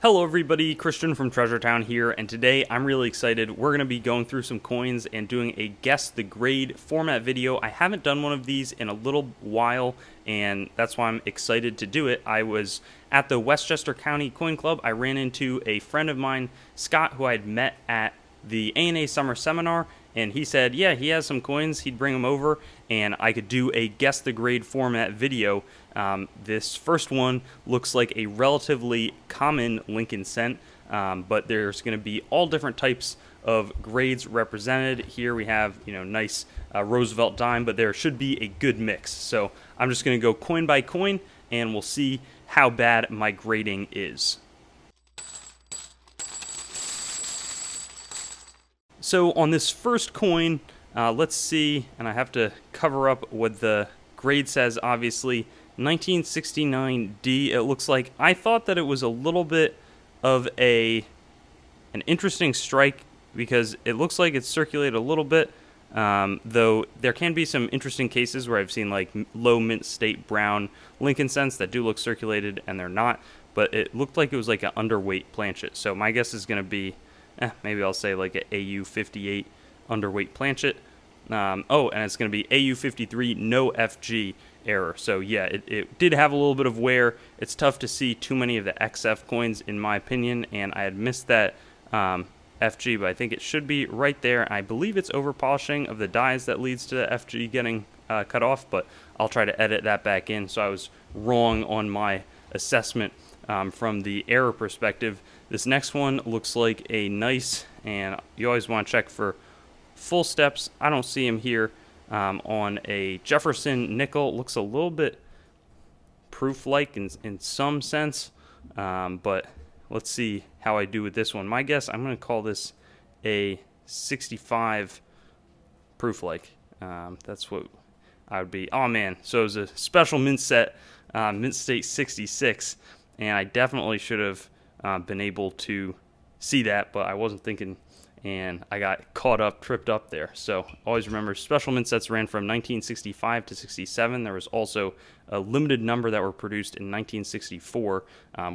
Hello everybody, Christian from Treasure Town here, and today I'm really excited. We're going to be going through some coins and doing a Guess the Grade format video. I haven't done one of these in a little while, and that's why I'm excited to do it. I was at the Westchester County Coin Club. I ran into a friend of mine, Scott, who I had met at the ANA Summer Seminar, and he said, yeah, he has some coins, he'd bring them over, and I could do a Guess the Grade format video. This first one looks like a relatively common Lincoln cent, but there's going to be all different types of grades represented. Here we have, nice Roosevelt Dime, but there should be a good mix. So I'm just going to go coin by coin, and we'll see how bad my grading is. So on this first coin, let's see, and I have to cover up what the grade says, obviously. 1969D, it looks like. I thought that it was a little bit of an interesting strike because it looks like it's circulated a little bit, though there can be some interesting cases where I've seen like low mint state brown Lincoln cents that do look circulated and they're not, but it looked like it was like an underweight planchet. So my guess is going to be, maybe I'll say like an AU58 underweight planchet. And it's going to be AU53 no FG error. So yeah, it did have a little bit of wear. It's tough to see too many of the XF coins in my opinion, and I had missed that FG, but I think it should be right there. I believe it's over polishing of the dies that leads to the FG getting cut off, but I'll try to edit that back in. So I was wrong on my assessment from the error perspective. This next one looks like a nice, and you always want to check for full steps. I don't see him here. On a Jefferson nickel, looks a little bit proof-like in some sense, but let's see how I do with this one. My guess, I'm going to call this a 65 proof-like. That's what I would be. Oh man, so it was a special mint set, mint state 66, and I definitely should have been able to see that, but I wasn't thinking, and I got caught up, tripped up there. So always remember, special mint sets ran from 1965 to 67. There was also a limited number that were produced in 1964,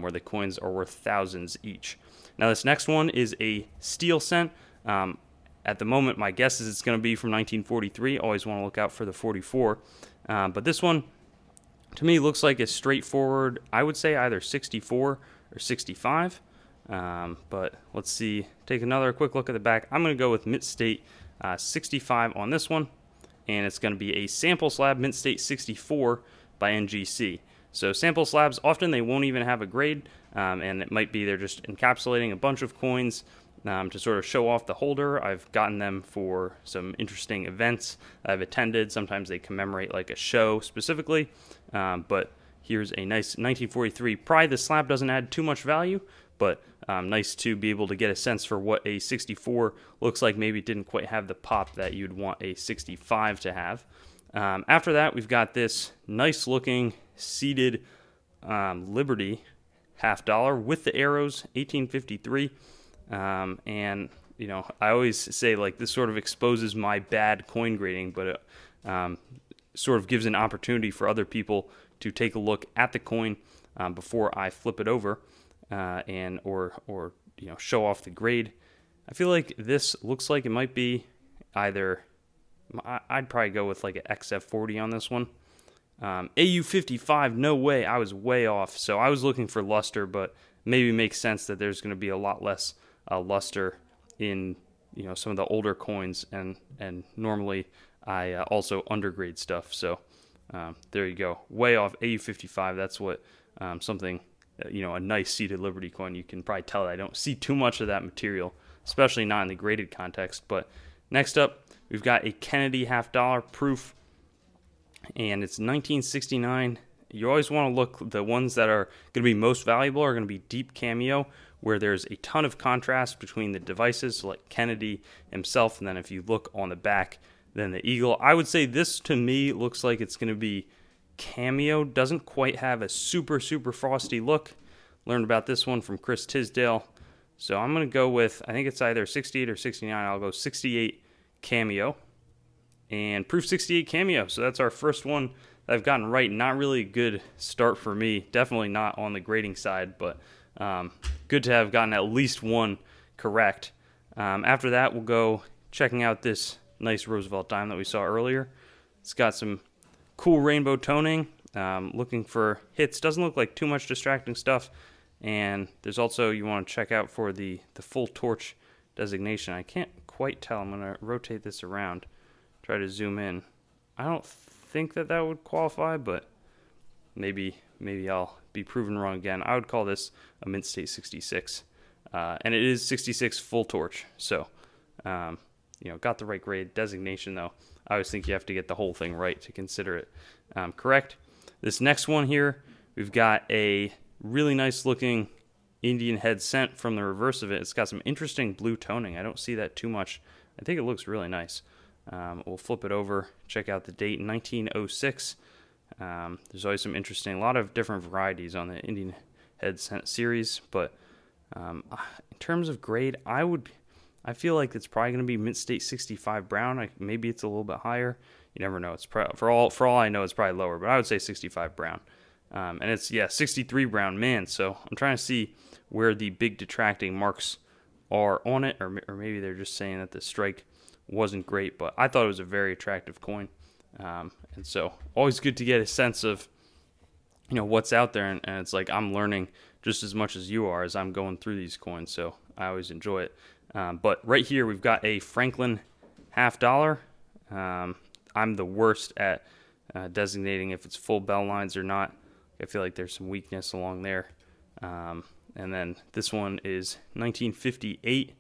where the coins are worth thousands each. Now this next one is a steel cent. At the moment, my guess is it's going to be from 1943. Always want to look out for the 44. But this one, to me, looks like a straightforward, I would say either 64 or 65. But let's see, take another quick look at the back. I'm going to go with mint state 65 on this one, and it's going to be a sample slab mint state 64 by NGC. So sample slabs, often they won't even have a grade, and it might be they're just encapsulating a bunch of coins to sort of show off the holder. I've gotten them for some interesting events I've attended. Sometimes they commemorate like a show specifically, but here's a nice 1943. Probably the slab doesn't add too much value, but nice to be able to get a sense for what a 64 looks like. Maybe it didn't quite have the pop that you'd want a 65 to have. After that, we've got this nice looking seated Liberty $50 with the arrows, 1853. And, I always say like this sort of exposes my bad coin grading, but it sort of gives an opportunity for other people to take a look at the coin before I flip it over. Or show off the grade. I feel like this looks like it might be either, I'd probably go with like an XF40 on this one. AU55, no way, I was way off. So I was looking for luster, but maybe makes sense that there's going to be a lot less luster in some of the older coins, and normally I also undergrade stuff. So there you go, way off. AU55, that's what something. A nice seated Liberty coin. You can probably tell that I don't see too much of that material, especially not in the graded context. But next up, we've got a Kennedy $50 proof, and it's 1969. You always want to look, the ones that are going to be most valuable are going to be deep cameo, where there's a ton of contrast between the devices, so like Kennedy himself, and then if you look on the back, then the eagle. I would say this to me looks like it's going to be cameo. Doesn't quite have a super frosty look. Learned about this one from Chris Tisdale, so I'm going to go with, I think it's either 68 or 69. I'll go 68 cameo, and proof 68 cameo. So that's our first one that I've gotten right. Not really a good start for me, definitely not on the grading side, but Good to have gotten at least one correct. After that, we'll go checking out this nice Roosevelt Dime that we saw earlier. It's got some cool rainbow toning. Looking for hits. Doesn't look like too much distracting stuff. And there's also, you want to check out for the full torch designation. I can't quite tell. I'm going to rotate this around, try to zoom in. I don't think that would qualify, but maybe I'll be proven wrong again. I would call this a Mint State 66. And it is 66 full torch. So, got the right grade designation, though. I always think you have to get the whole thing right to consider it correct. This next one here, we've got a really nice looking Indian head cent from the reverse of it. It's got some interesting blue toning. I don't see that too much. I think it looks really nice. We'll flip it over, check out the date, 1906. There's always some interesting, a lot of different varieties on the Indian head cent series, but in terms of grade, I feel like it's probably going to be Mint State 65 brown. Maybe it's a little bit higher. You never know. It's for all I know, it's probably lower, but I would say 65 brown. And it's 63 brown, man. So I'm trying to see where the big detracting marks are on it, or maybe they're just saying that the strike wasn't great. But I thought it was a very attractive coin, and so always good to get a sense of what's out there, and it's like I'm learning just as much as you are as I'm going through these coins. So I always enjoy it. But right here we've got a Franklin $50. I'm the worst at designating if it's full bell lines or not. I feel like there's some weakness along there. And then this one is 1958.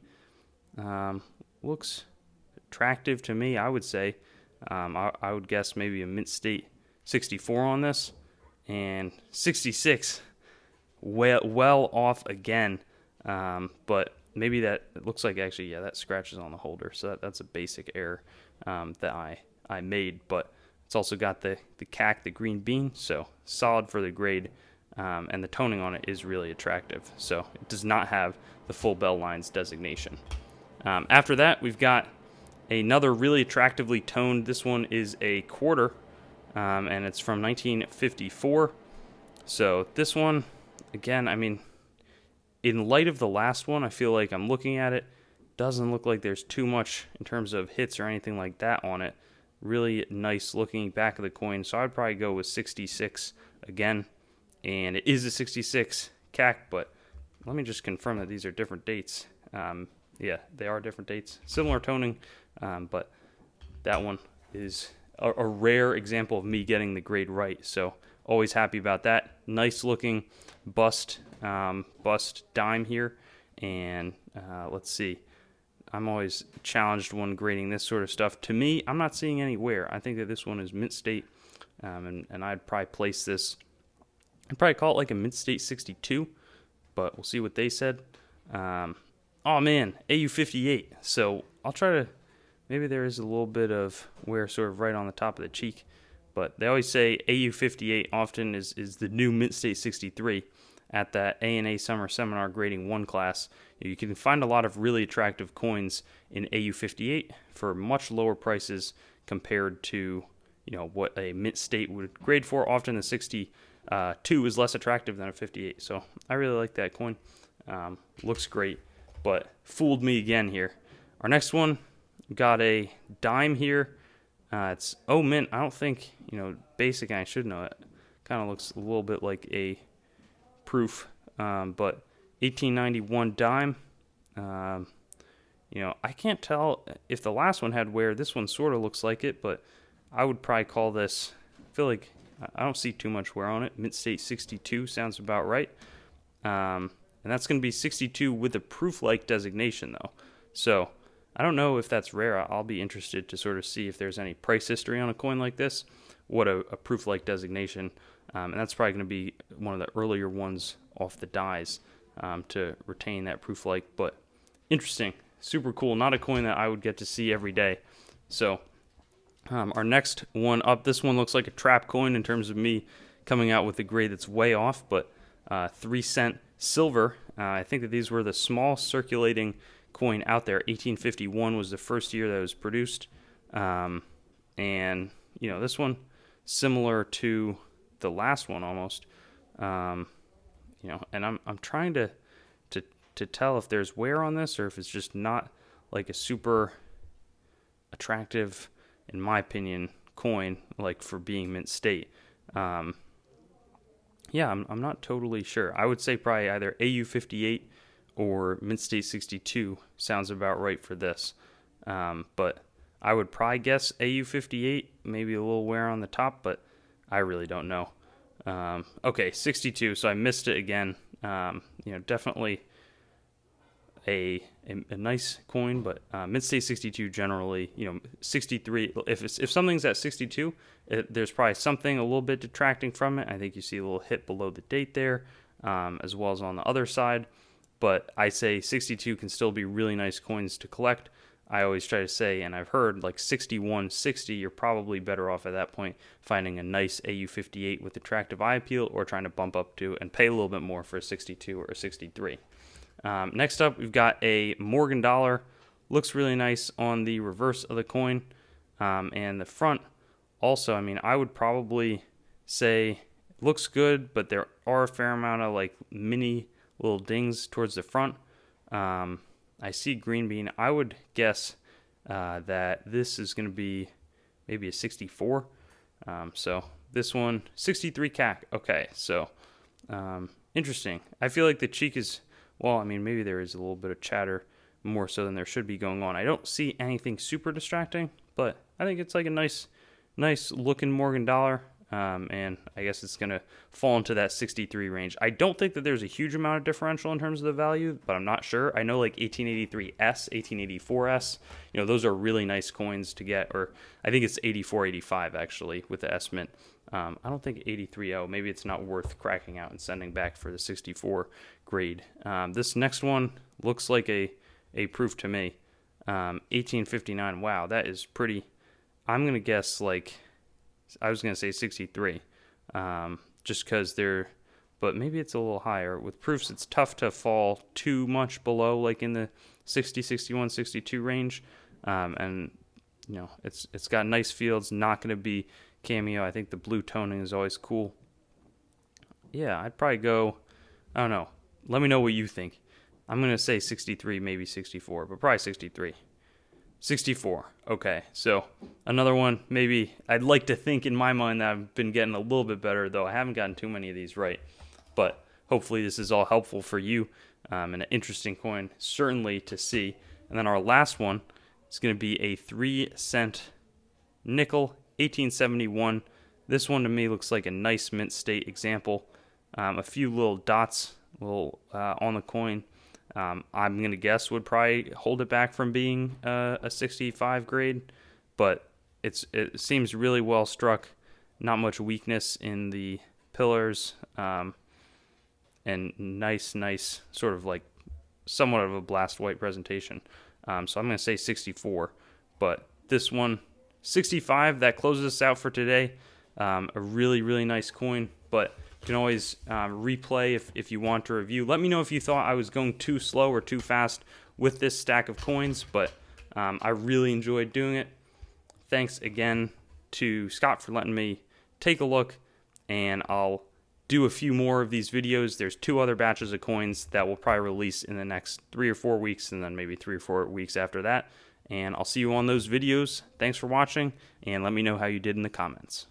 Looks attractive to me, I would say. I would guess maybe a Mint State 64 on this. And 66, well off again. But maybe that, it looks like actually, that scratches on the holder. So that's a basic error that I made. But it's also got the CAC, the green bean, so solid for the grade, and the toning on it is really attractive. So it does not have the full bell lines designation. After that, we've got another really attractively toned. This one is a quarter, and it's from 1954. So this one, again, I mean, in light of the last one, I feel like I'm looking at it, doesn't look like there's too much in terms of hits or anything like that on it. Really nice looking back of the coin, so I'd probably go with 66 again. And it is a 66 CAC, but let me just confirm that these are different dates. Yeah, they are different dates. Similar toning, but that one is a rare example of me getting the grade right, so always happy about that. Nice looking bust dime here, and let's see. I'm always challenged when grading this sort of stuff. To me, I'm not seeing any wear. I think that this one is Mint State, and I'd probably place this, I'd probably call it like a Mint State 62, but we'll see what they said. Oh man, AU58. So I'll try to, maybe there is a little bit of wear sort of right on the top of the cheek, but they always say AU58 often is the new Mint State 63. At that ANA Summer Seminar Grading 1 class, you can find a lot of really attractive coins in AU58 for much lower prices compared to what a Mint State would grade for. Often the 62 is less attractive than a 58, so I really like that coin. Looks great, but fooled me again here. Our next one, got a dime here. It's mint. I don't think basic. I should know it. Kind of looks a little bit like a proof, but 1891 dime. I can't tell if the last one had wear. This one sort of looks like it, but I would probably call this, I feel like I don't see too much wear on it. Mint State 62 sounds about right. And that's going to be 62 with a proof-like designation, though. So I don't know if that's rare. I'll be interested to sort of see if there's any price history on a coin like this, what a proof-like designation. And that's probably going to be one of the earlier ones off the dies to retain that proof-like. But interesting, super cool. Not a coin that I would get to see every day. So our next one up, this one looks like a trap coin in terms of me coming out with a grade that's way off, but 3-cent silver. I think that these were the small circulating coin out there. 1851 was the first year that it was produced. And, this one, similar to the last one almost. and I'm trying to tell if there's wear on this or if it's just not like a super attractive, in my opinion, coin, like for being mint state. Yeah, I'm not totally sure. I would say probably either AU58 or mint state 62 sounds about right for this. But I would probably guess AU58, maybe a little wear on the top, but I really don't know. Okay, 62, so I missed it again. Definitely a nice coin, but mint state 62 generally, 63. If something's at 62, there's probably something a little bit detracting from it. I think you see a little hit below the date there, as well as on the other side. But I say 62 can still be really nice coins to collect. I always try to say, and I've heard like 61, 60, you're probably better off at that point finding a nice AU58 with attractive eye appeal, or trying to bump up to and pay a little bit more for a 62 or a 63. Next up, we've got a Morgan dollar. Looks really nice on the reverse of the coin, and the front also. I mean, I would probably say it looks good, but there are a fair amount of like mini little dings towards the front. I see green bean. I would guess that this is going to be maybe a 64. So this one, 63 CAC. Okay, so interesting. I feel like the cheek is, well, I mean, maybe there is a little bit of chatter more so than there should be going on. I don't see anything super distracting, but I think it's like a nice looking Morgan dollar. And I guess it's going to fall into that 63 range. I don't think that there's a huge amount of differential in terms of the value, but I'm not sure. I know like 1883S, 1884S, those are really nice coins to get, or I think it's 8485 actually with the S mint. I don't think 830, maybe it's not worth cracking out and sending back for the 64 grade. This next one looks like a proof to me. 1859, wow, that is pretty. I'm going to guess like, I was going to say 63, just because but maybe it's a little higher. With proofs, it's tough to fall too much below, like in the 60, 61, 62 range. And, it's got nice fields, not going to be cameo. I think the blue toning is always cool. Yeah, I'd probably go, I don't know. Let me know what you think. I'm going to say 63, maybe 64, but probably 63. 64. Okay, so another one, maybe I'd like to think in my mind that I've been getting a little bit better, though I haven't gotten too many of these right. But hopefully this is all helpful for you, and an interesting coin, certainly to see. And then our last one is going to be a 3-cent nickel, 1871. This one to me looks like a nice mint state example. A few little dots on the coin. I'm going to guess would probably hold it back from being a 65 grade, but it seems really well struck. Not much weakness in the pillars, and nice sort of like somewhat of a blast white presentation. So I'm going to say 64, but this one, 65, that closes us out for today. A really nice coin, but you can always replay if you want to review. Let me know if you thought I was going too slow or too fast with this stack of coins, but I really enjoyed doing it. Thanks again to Scott for letting me take a look, and I'll do a few more of these videos. There's 2 other batches of coins that will probably release in the next 3 or 4 weeks, and then maybe 3 or 4 weeks after that. And I'll see you on those videos. Thanks for watching, and let me know how you did in the comments.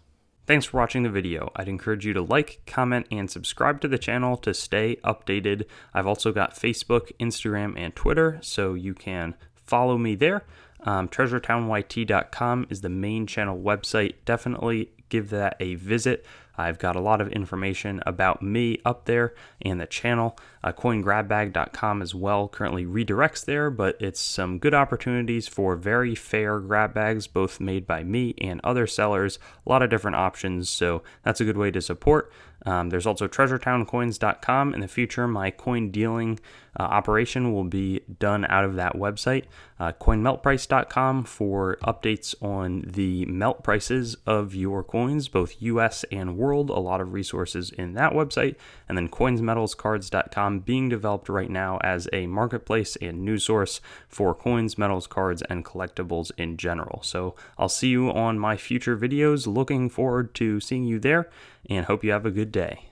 Thanks for watching the video. I'd encourage you to like, comment, and subscribe to the channel to stay updated. I've also got Facebook, Instagram, and Twitter, so you can follow me there. TreasuretownYT.com is the main channel website. Definitely give that a visit. I've got a lot of information about me up there and the channel. CoinGrabBag.com as well currently redirects there, but it's some good opportunities for very fair grab bags, both made by me and other sellers. A lot of different options, so that's a good way to support. There's also TreasuretownCoins.com. In the future, my coin dealing operation will be done out of that website. CoinMeltPrice.com for updates on the melt prices of your coins, both US and world. A lot of resources in that website. And then CoinsMetals.Cards.com being developed right now as a marketplace and news source for coins, metals, cards, and collectibles in general. So I'll see you on my future videos. Looking forward to seeing you there, and hope you have a good day.